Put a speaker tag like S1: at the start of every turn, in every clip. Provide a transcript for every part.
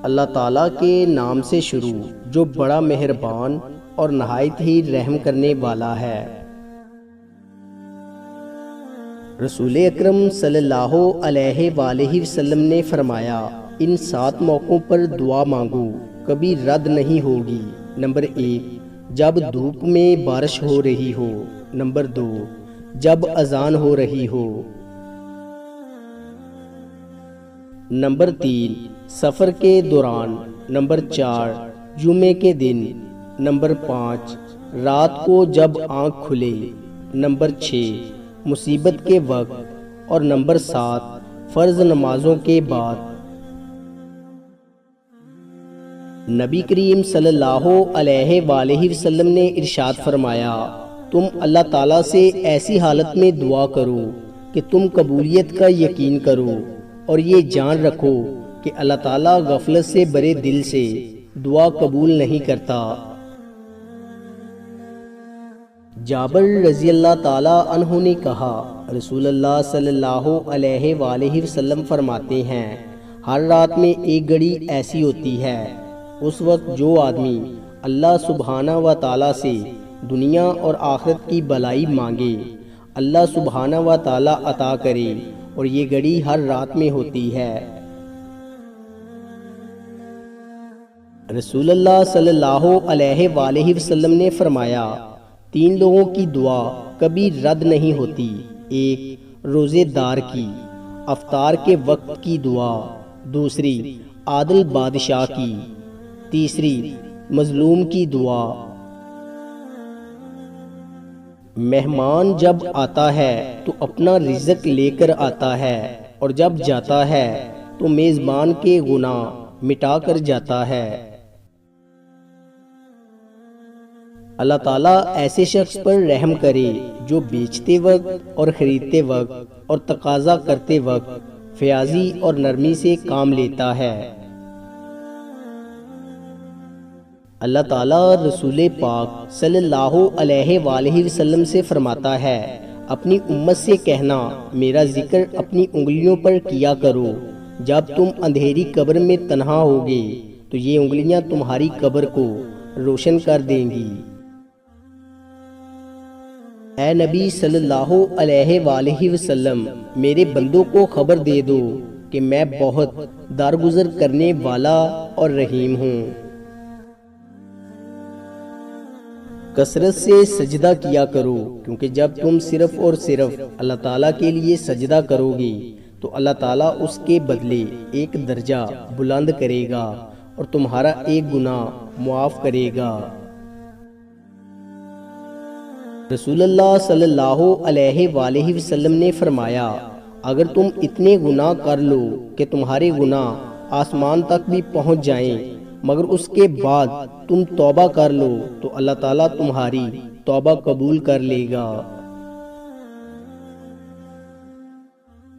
S1: اللہ تعالیٰ کے نام سے شروع جو بڑا مہربان اور نہایت ہی رحم کرنے والا ہے۔ رسول اکرم صلی اللہ علیہ وآلہ وسلم نے فرمایا، ان 7 موقعوں پر دعا مانگو، کبھی رد نہیں ہوگی۔ نمبر 1، جب دھوپ میں بارش ہو رہی ہو۔ نمبر 2، جب اذان ہو رہی ہو۔ نمبر 3، سفر کے دوران۔ نمبر 4، جمعے کے دن۔ نمبر 5، رات کو جب آنکھ کھلے۔ نمبر 6، مصیبت کے وقت۔ اور نمبر 7، فرض نمازوں کے بعد۔ نبی کریم صلی اللہ علیہ وآلہ وسلم نے ارشاد فرمایا، تم اللہ تعالیٰ سے ایسی حالت میں دعا کرو کہ تم قبولیت کا یقین کرو، اور یہ جان رکھو کہ اللہ تعالیٰ غفلت سے بھرے دل سے دعا قبول نہیں کرتا۔ جابر رضی اللہ تعالیٰ عنہ نے کہا، رسول اللہ صلی اللہ علیہ وآلہ وسلم فرماتے ہیں، ہر رات میں ایک گھڑی ایسی ہوتی ہے، اس وقت جو آدمی اللہ سبحانہ و تعالیٰ سے دنیا اور آخرت کی بھلائی مانگے، اللہ سبحانہ و تعالیٰ عطا کرے، اور یہ گھڑی ہر رات میں ہوتی ہے۔ رسول اللہ صلی اللہ علیہ وآلہ وسلم نے فرمایا، 3 لوگوں کی دعا کبھی رد نہیں ہوتی۔ 1، روزے دار کی، افطار کے وقت کی دعا۔ 2، عادل بادشاہ کی۔ 3، مظلوم کی دعا۔ مہمان جب آتا ہے تو اپنا رزق لے کر آتا ہے، اور جب جاتا ہے تو میزبان کے گناہ مٹا کر جاتا ہے۔ اللہ تعالیٰ ایسے شخص پر رحم کرے جو بیچتے وقت اور خریدتے وقت اور تقاضا کرتے وقت فیاضی اور نرمی سے کام لیتا ہے۔ اللہ تعالیٰ رسول پاک صلی اللہ علیہ وآلہ وسلم سے فرماتا ہے، اپنی امت سے کہنا، میرا ذکر اپنی انگلیوں پر کیا کرو، جب تم اندھیری قبر میں تنہا ہوگے تو یہ انگلیاں تمہاری قبر کو روشن کر دیں گی۔ اے نبی صلی اللہ علیہ وآلہ وسلم، میرے بندوں کو خبر دے دو کہ میں بہت درگزر کرنے والا اور رحیم ہوں۔ کثرت سے سجدہ کیا کرو، کیونکہ جب تم صرف اور صرف اللہ تعالیٰ کے لیے سجدہ کرو گے تو اللہ تعالیٰ اس کے بدلے ایک درجہ بلند کرے گا اور تمہارا ایک گناہ معاف کرے گا۔ رسول اللہ صلی اللہ علیہ وآلہ وسلم نے فرمایا، اگر تم اتنے گناہ کر لو کہ تمہارے گناہ آسمان تک بھی پہنچ جائیں، مگر اس کے بعد تم توبہ کر لو تو اللہ تعالیٰ تمہاری توبہ قبول کر لے گا۔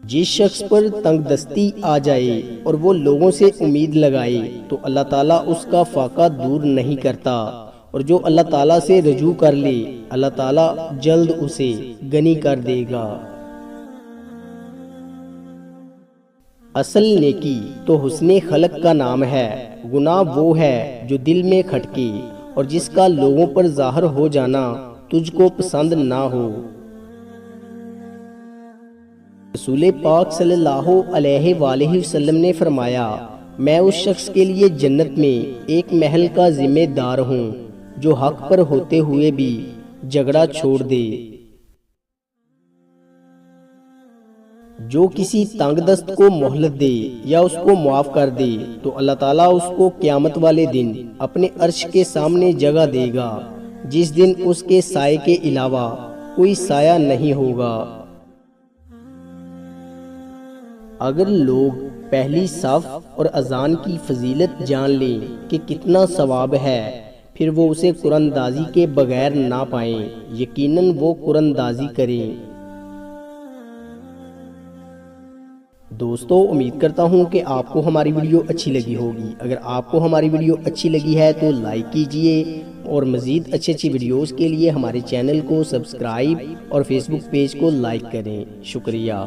S1: جس شخص پر تنگ دستی آ جائے اور وہ لوگوں سے امید لگائے تو اللہ تعالیٰ اس کا فاقہ دور نہیں کرتا، اور جو اللہ تعالیٰ سے رجوع کر لے اللہ تعالیٰ جلد اسے غنی کر دے گا۔ اصل نیکی تو حسن خلق کا نام ہے، گناہ وہ ہے جو دل میں کھٹکے اور جس کا لوگوں پر ظاہر ہو جانا تجھ کو پسند نہ ہو۔ رسول پاک صلی اللہ علیہ وآلہ وسلم نے فرمایا، میں اس شخص کے لیے جنت میں ایک محل کا ذمہ دار ہوں جو حق پر ہوتے ہوئے بھی جھگڑا چھوڑ دے۔ جو کسی تنگ دست کو مہلت دے یا اس کو معاف کر دے تو اللہ تعالیٰ اس کو قیامت والے دن اپنے عرش کے سامنے جگہ دے گا، جس دن اس کے سائے کے علاوہ کوئی سایہ نہیں ہوگا۔ اگر لوگ پہلی صف اور اذان کی فضیلت جان لیں کہ کتنا ثواب ہے، پھر وہ اسے قرآن اندازی کے بغیر نہ پائیں، یقیناً وہ قرآن اندازی کریں۔ دوستو، امید کرتا ہوں کہ آپ کو ہماری ویڈیو اچھی لگی ہوگی۔ اگر آپ کو ہماری ویڈیو اچھی لگی ہے تو لائک کیجئے، اور مزید اچھی ویڈیوز کے لیے ہمارے چینل کو سبسکرائب اور فیس بک پیج کو لائک کریں۔ شکریہ۔